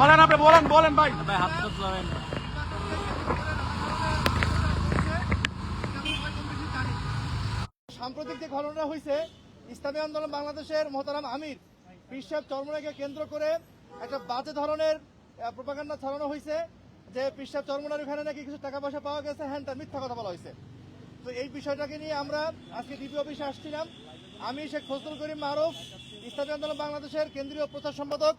বলেন আপনি বলেন বলেন ভাই হাত তুলবেন। সাম্প্রতিক যে ঘটনা হয়েছে, ইসলামী আন্দোলন বাংলাদেশের মোহতারাম আমির পীর সাহেব চরমনাইকে কেন্দ্র করে একটা বাজে ধরনের প্রোপাগান্ডা ছড়ানো হয়েছে যে পীর সাহেব চরমনাইয়ের ওখানে নাকি কিছু টাকা পয়সা পাওয়া গেছে, হ্যাঁ তার মিথ্যা কথা বলা হয়েছে। তো এই বিষয়টাকে নিয়ে আমরা আজকে ডিবি অফিসে আসছিলাম। আমি শেখ ফজলুল করিম মারুফ, ইসলামী আন্দোলন বাংলাদেশের কেন্দ্রীয় প্রচার সম্পাদক।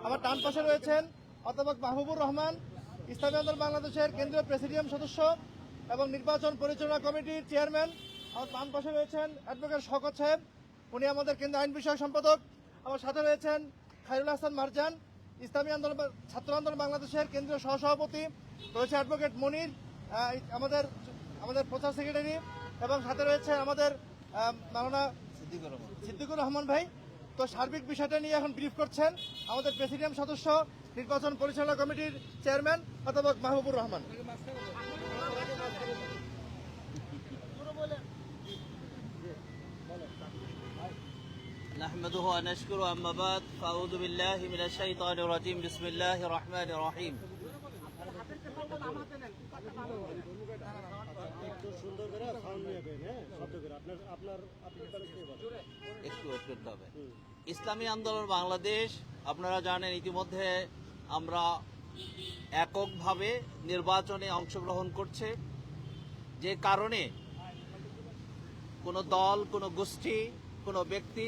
আমার ডান পাশে রয়েছেন অধ্যাপক মাহবুবুর রহমান, ইসলামী আন্দোলন বাংলাদেশের কেন্দ্রীয় প্রেসিডিয়াম সদস্য এবং নির্বাচন পরিচালনা কমিটির চেয়ারম্যান। আমার বাম পাশে রয়েছেন অ্যাডভোকেট শওকত সাহেব, উনি আমাদের কেন্দ্রীয় আইন বিষয়ক সম্পাদক। আমার সাথে রয়েছেন খায়রুল হাসান মারজান, ইসলামী আন্দোলন ছাত্র আন্দোলন বাংলাদেশের কেন্দ্রীয় সহসভাপতি। রয়েছে অ্যাডভোকেট মনির, আমাদের প্রচার সেক্রেটারি, এবং সাথে রয়েছে আমাদের মাওলানা সিদ্দিকুর রহমান ভাই। তো সার্বিক বিষয়টা নিয়ে এখন ব্রিফ করছেন আমাদের প্রেসিডিয়াম সদস্য, নির্বাচন পরিচালনা কমিটির চেয়ারম্যান অধ্যাপক মাহবুবুর রহমান। نحمده ونشكره أما بعد فأعوذ بالله من الشيطان الرجيم بسم الله الرحمن الرحيم ইসলামী আন্দোলন বাংলাদেশ আপনারা জানেন ইতিমধ্যে আমরা এককভাবে নির্বাচনে অংশগ্রহণ করছে, যে কারণে কোনো দল, কোনো গোষ্ঠী, কোনো ব্যক্তি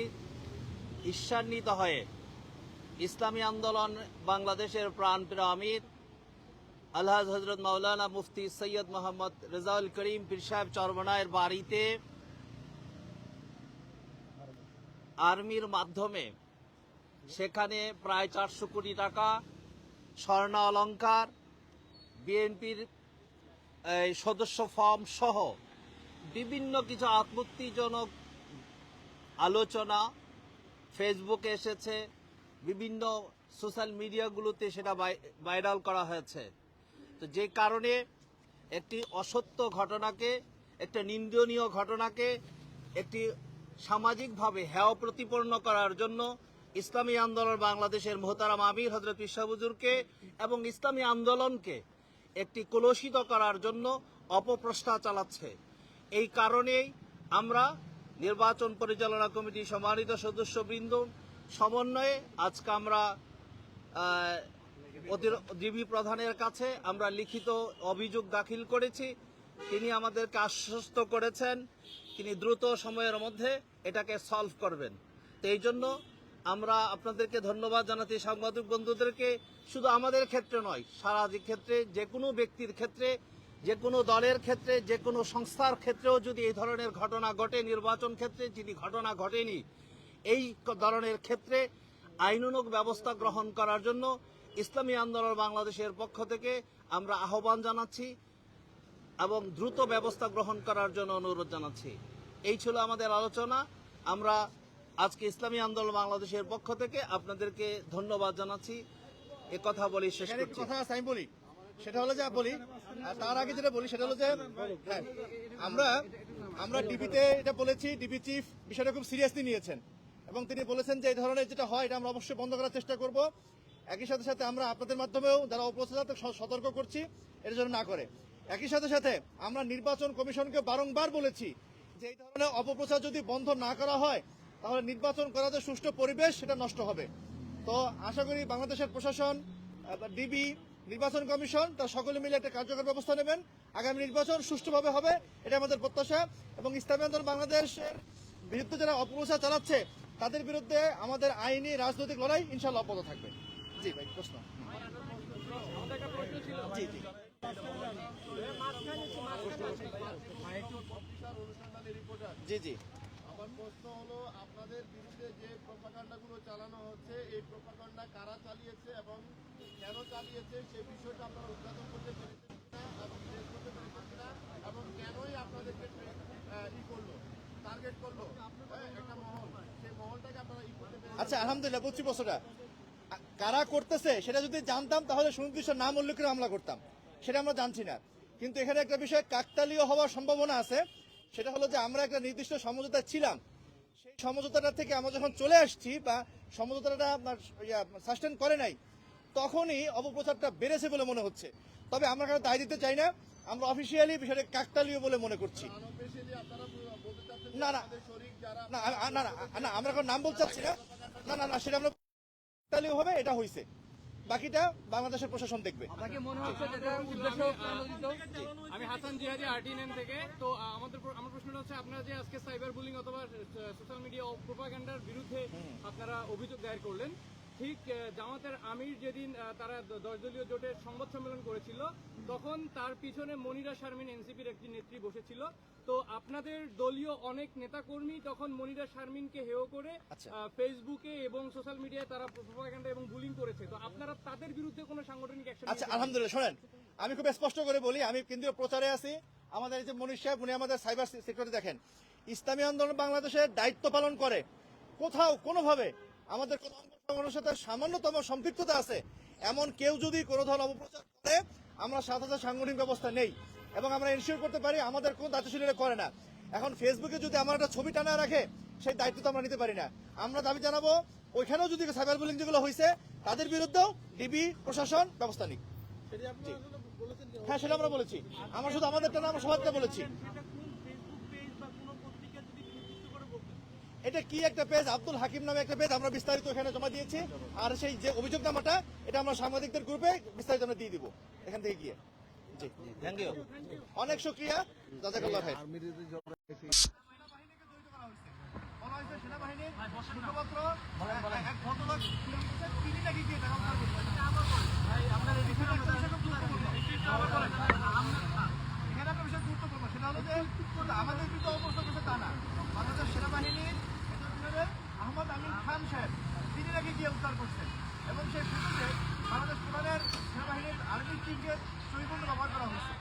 ঈর্ষান্বিত হয়ে ইসলামী আন্দোলন বাংলাদেশের প্রাণপ্রিয় আমির আলহাজ হজরত মাওলানা মুফতি সৈয়দ মোহাম্মদ রেজাউল করিম পীর সাহেব চরমনাইয়ের বাড়িতে আর্মির মাধ্যমে সেখানে প্রায় 400 কোটি টাকা স্বর্ণ অলংকার, বিএনপির সদস্য ফর্ম সহ বিভিন্ন কিছু আপত্তিজনক আলোচনা ফেসবুকে এসেছে, বিভিন্ন সোশ্যাল মিডিয়াগুলোতে সেটা ভাইরাল করা হয়েছে। তো যে কারণে একটি অসত্য ঘটনাকে, একটা নিন্দনীয় ঘটনাকে একটি সামাজিকভাবে হেয় প্রতিপন্ন করার জন্য ইসলামী আন্দোলন বাংলাদেশের মোহতারাম আমির হযরত পীর সাহেব হুজুরকে এবং ইসলামী আন্দোলনকে একটি কলুষিত করার জন্য অপপ্রচেষ্টা চালাচ্ছে। এই কারণেই আমরা নির্বাচন পরিচালনা কমিটির সম্মানিত সদস্যবৃন্দ সমন্বয়ে আজকে আমরা ডিবি প্রধানের কাছে আমরা লিখিত অভিযোগ দাখিল করেছি। তিনি আমাদেরকে আশ্বস্ত করেছেন তিনি দ্রুত সময়ের মধ্যে এটাকে সলভ করবেন। তো এই জন্য আমরা আপনাদেরকে ধন্যবাদ জানাচ্ছি, সাংবাদিক বন্ধুদেরকে। শুধু আমাদের ক্ষেত্রে নয়, সারা ক্ষেত্রে, যে কোনো ব্যক্তির ক্ষেত্রে, যে কোনো দলের ক্ষেত্রে, যে কোনো সংস্থার ক্ষেত্রেও যদি এই ধরনের ঘটনা ঘটে, নির্বাচন ক্ষেত্রে যদি ঘটনা ঘটেনি, এই ধরনের ক্ষেত্রে আইনানুগ ব্যবস্থা গ্রহণ করার জন্য ইসলামী আন্দোলন বাংলাদেশের পক্ষ থেকে আমরা আহ্বান জানাচ্ছি এবং দ্রুত ব্যবস্থা গ্রহণ করার জন্য অনুরোধ জানাচ্ছি। এই ছিল আমাদের আলোচনা। আমরা আজকে ইসলামী আন্দোলন বাংলাদেশের পক্ষ থেকে আপনাদেরকে ধন্যবাদ জানাচ্ছি। এ কথা বলি শেষ করছি। কথা আছে আমি বলি, সেটা হলো যে বলি, তার আগে যেটা বলি সেটা হলো যে হ্যাঁ, আমরা ডিবিতে এটা বলেছি, ডিবি চিফ বিষয়টা খুব সিরিয়াসলি নিয়েছেন এবং তিনি বলেছেন যে এই ধরনের যেটা হয় এটা আমরা অবশ্যই বন্ধ করার চেষ্টা করব। একই সাথে সাথে আমরা আপনাদের মাধ্যমেও যারা অপপ্রচার সতর্ক করছি এটা যেন না করে। একই সাথে সাথে আমরা নির্বাচন কমিশনকে বারংবার বলেছি যে এই ধরনের অপপ্রচার যদি বন্ধ না করা হয় তাহলে নির্বাচন করার যে সুষ্ঠু পরিবেশ সেটা নষ্ট হবে। তো আশা করি বাংলাদেশের প্রশাসন, ডিবি, নির্বাচন কমিশন তার সকলে মিলে একটা কার্যকর ব্যবস্থা নেবেন। আগামী নির্বাচন সুষ্ঠুভাবে হবে, এটা আমাদের প্রত্যাশা। এবং ইসলামী আন্দোলন বাংলাদেশের বিরুদ্ধে যারা অপপ্রচার চালাচ্ছে তাদের বিরুদ্ধে আমাদের আইনি রাজনৈতিক লড়াই ইনশাআল্লাহ অব্যাহত থাকবে। জি ভাই, প্রশ্ন। জি জি জি জি আমার প্রশ্ন হলো, আপনাদের বিরুদ্ধে যে প্রোপাগান্ডাগুলো চালানো হচ্ছে, এই প্রোপাগান্ডা কারা চালিয়েছে এবং কেন চালিয়েছে সেই বিষয়টা আপনারা উদ্ঘাটন করতে পেরেছেন কিনা এবং শেষ করতে পেরেছেন কিনা, এবং কেনই আপনাদেরকে করলো, টার্গেট করলো একটা মহল, সেই মহলটাকে আপনারা করতে পেরেছেন? আচ্ছা, আলহামদুলিল্লাহ, বুঝছি প্রশ্নটা। কারা করতেছে সেটা যদি জানতাম তাহলে সুনির্দিষ্ট নাম উল্লেখ করে হামলা করতাম, সেটা আমরা জানছি না। কিন্তু এখানে একটা বিষয় কাকতালীয় হওয়ার সম্ভাবনা আছে, সেটা হলো যে আমরা একটা নির্দিষ্ট সমঝোতা ছিলাম, সেই সমঝোতাটা থেকে আমরা যখন চলে আসছি বা সমঝোতাটা সাস্টেন করে নাই, তখনই অপপ্রচারটা বেড়েছে বলে মনে হচ্ছে। তবে আমরা কারো দায় দিতে চাই না, আমরা অফিসিয়ালি বিষয়টা কাকতালীয় বলে মনে করছি। আনঅফিশিয়ালি আপনারা বলতে চাচ্ছেন যে না, না। আমাদের শরীক যারা না না না না, আমরা কোনো নাম বলতে চাচ্ছি না। না না না, সেটা আমরা কাকতালীয় হবে, এটা হয়েছে। বাকিটা বাংলাদেশের প্রশাসন দেখবে। আপনাকে মনে হচ্ছে যেটা উদ্দেশ্য প্রণোদিত? আমি হাসান জিহাদি RT9 থেকে। তো আমার প্রশ্নটা হচ্ছে, আপনারা যে আজকে সাইবার বুলিং অথবা সোশ্যাল মিডিয়া প্রোপাগান্ডার বিরুদ্ধে আপনারা অভিযোগ দায়ের করলেন, ঠিক জামাতের আমির যেদিন তারা 10 দলীয় জোটের সংবাদ সম্মেলন করেছিল, তখন তার পিছনে মনিরা শারমিন এনসিপির একটি নেত্রী বসেছিল। তো আপনাদের দলীয় অনেক নেতাকর্মী তখন মনিরা শারমিনকে হেয় করে আচ্ছা। ফেসবুকে এবং সোশ্যাল মিডিয়ায় তারা প্রোপাগান্ডা এবং বুলিং করেছে। তো আপনারা তাদের বিরুদ্ধে কোনো সাংগঠনিক অ্যাকশন? আচ্ছা, আলহামদুলিল্লাহ। শোনেন, আমি খুব স্পষ্ট করে বলি, আমি কিন্তু প্রচারে আছি। আমাদের এই যে মনীষ সাহেব, উনি আমাদের সাইবার সিকিউরিটি দেখেন, ইসলামী আন্দোলন বাংলাদেশের দায়িত্ব পালন করে। কোথাও কোনোভাবে আমাদের কোনো অঙ্গ সংগঠনের সাথে সামান্যতম সম্পৃক্ততা আছে এমন কেউ যদি কোনো ধরনের অপপ্রচার করে, আমরা সাথে সাথে সাংগঠনিক ব্যবস্থা নেই এবং আমরা এনশিওর করতে পারি আমাদের কোনো দায়িত্বশীলরা করে না। এখন ফেসবুকে যদি আমার একটা ছবি টানা রাখে, সেই দায়িত্ব তো আমরা নিতে পারি না। আমরা দাবি জানাবো ওইখানেও যদি সাইবার বুলিং যেগুলো হয়েছে তাদের বিরুদ্ধেও ডিবি প্রশাসন ব্যবস্থা নিক। হ্যাঁ, সেটা আমরা বলেছি। আমরা শুধু আমাদেরটা না, আমরা সবাইকে বলেছি। এটা কি একটা পেজ, আব্দুল হাকিম নামে একটা পেজ, আমরা বিস্তারিত এখানে জমা দিয়েছি। আর সেই যে অভিযোগনামাটা, এটা আমরা সাংবাদিকদের গ্রুপে বিস্তারিত আমরা দিয়ে দিব এখান থেকে গিয়ে। জি, থ্যাংক ইউ। অনেক শুক্রিয়া, জাযাকাল্লাহ খাইর। সেনাবাহিনীর মুখপাত্র এক ভদ্রলোক তিনি নাকি গিয়ে টাকা উদ্ধার করছেন। আপনার এই বিষয়টা খুব গুরুত্বপূর্ণ। এখানে একটা বিষয় গুরুত্বপূর্ণ, সেটা হলো যে শুধু আমাদের কিন্তু অবস্থা করছে তা না, বাংলাদেশ সেনাবাহিনীর আহমদ আমিন খান সাহেব তিনি নাকি গিয়ে উদ্ধার করছেন এবং সেই ফুটেজে বাংলাদেশ প্রধানের সেনাবাহিনীর আর্মি চিফকে ছবিপূর্ণ ব্যবহার করা হয়েছে।